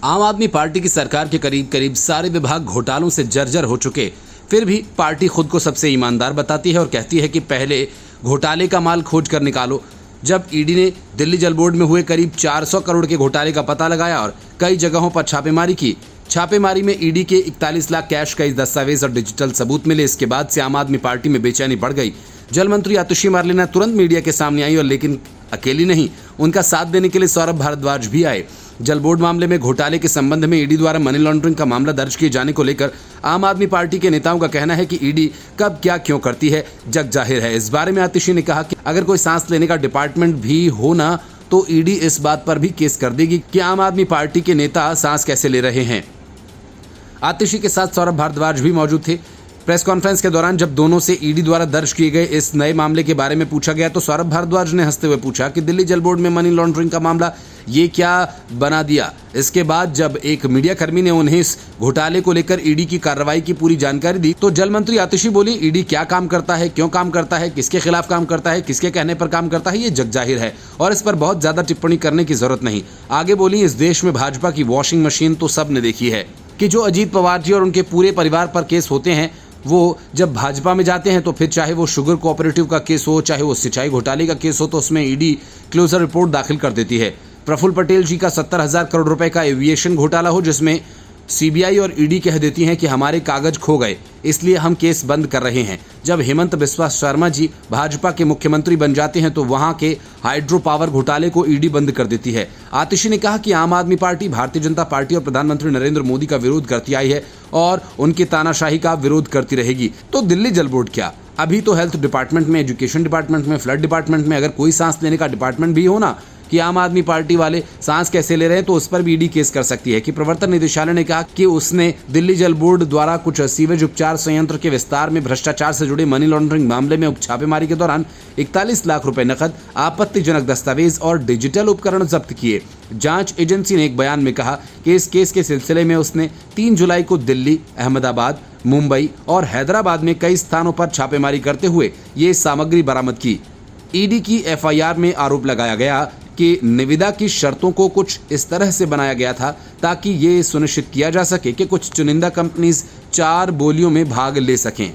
आम आदमी पार्टी की सरकार के करीब करीब सारे विभाग घोटालों से जर्जर हो चुके, फिर भी पार्टी खुद को सबसे ईमानदार बताती है और कहती है कि पहले घोटाले का माल खोज कर निकालो। जब ईडी ने दिल्ली जल बोर्ड में हुए करीब 400 करोड़ के घोटाले का पता लगाया और कई जगहों पर छापेमारी की, छापेमारी में ईडी के 41 लाख कैश, कई दस्तावेज और डिजिटल सबूत मिले। इसके बाद से आम आदमी पार्टी में बेचैनी बढ़ गई। जल मंत्री आतिशी मार्लेना तुरंत मीडिया के सामने आई और लेकिन अकेली नहीं, उनका साथ देने के लिए सौरभ भारद्वाज भी आए। जल बोर्ड मामले में घोटाले के संबंध में ईडी द्वारा मनी लॉन्ड्रिंग का मामला दर्ज किए जाने को लेकर आम आदमी पार्टी के नेताओं का कहना है कि ईडी कब क्या क्यों करती है जग जाहिर है। इस बारे में आतिशी ने कहा कि अगर कोई सांस लेने का डिपार्टमेंट भी हो ना तो ईडी इस बात पर भी केस कर देगी कि आम आदमी पार्टी के नेता सांस कैसे ले रहे हैं। आतिशी के साथ सौरभ भारद्वाज भी मौजूद थे। प्रेस कॉन्फ्रेंस के दौरान जब दोनों से ईडी द्वारा दर्ज किए गए इस नए मामले के बारे में पूछा गया तो सौरभ भारद्वाज ने हंसते हुए पूछा कि दिल्ली जल बोर्ड में मनी लॉन्ड्रिंग का मामला ये क्या बना दिया। इसके बाद जब एक मीडिया कर्मी ने उन्हें इस घोटाले को लेकर ईडी की कार्रवाई की पूरी जानकारी दी तो जल मंत्री आतिशी बोली, ईडी क्या काम करता है, क्यों काम करता है, किसके खिलाफ काम करता है, किसके कहने पर काम करता है, ये जग जाहिर है और इस पर बहुत ज्यादा टिप्पणी करने की जरूरत नहीं। आगे बोली, इस देश में भाजपा की वॉशिंग मशीन तो सब ने देखी है कि जो अजीत पवार जी और उनके पूरे परिवार पर केस होते हैं वो जब भाजपा में जाते हैं तो फिर चाहे वो शुगर कोऑपरेटिव का केस हो, चाहे वो सिंचाई घोटाले का केस हो, तो उसमें ईडी क्लोजर रिपोर्ट दाखिल कर देती है। प्रफुल्ल पटेल जी का 70,000 करोड़ रुपए का एविएशन घोटाला हो जिसमें सीबीआई और ईडी कह देती हैं कि हमारे कागज खो गए इसलिए हम केस बंद कर रहे हैं। जब हेमंत बिस्वा शर्मा जी भाजपा के मुख्यमंत्री बन जाते हैं तो वहां के हाइड्रो पावर घोटाले को ईडी बंद कर देती है। आतिशी ने कहा कि आम आदमी पार्टी भारतीय जनता पार्टी और प्रधानमंत्री नरेंद्र मोदी का विरोध करती आई है और उनकी तानाशाही का विरोध करती रहेगी। तो दिल्ली जल बोर्ड क्या, अभी तो हेल्थ डिपार्टमेंट में, एजुकेशन डिपार्टमेंट में, फ्लड डिपार्टमेंट में अगर कोई सांस लेने का डिपार्टमेंट भी हो ना कि आम आदमी पार्टी वाले सांस कैसे ले रहे हैं तो उस पर भी ईडी केस कर सकती है। कि प्रवर्तन निदेशालय ने कहा कि उसने दिल्ली जल बोर्ड द्वारा कुछ सीवेज उपचार संयंत्र के विस्तार में भ्रष्टाचार से जुड़े मनी लॉन्ड्रिंग मामले में छापेमारी के दौरान 41 लाख रुपए नकद, आपत्तिजनक दस्तावेज और डिजिटल उपकरण जब्त किए। जांच एजेंसी ने एक बयान में कहा कि इस केस के सिलसिले में उसने 3 जुलाई को दिल्ली, अहमदाबाद, मुंबई और हैदराबाद में कई स्थानों पर छापेमारी करते हुए ये सामग्री बरामद की। ईडी की एफआईआर में आरोप लगाया गया कि निविदा की शर्तों को कुछ इस तरह से बनाया गया था ताकि ये सुनिश्चित किया जा सके कि कुछ चुनिंदा कंपनीज 4 बोलियों में भाग ले सकें।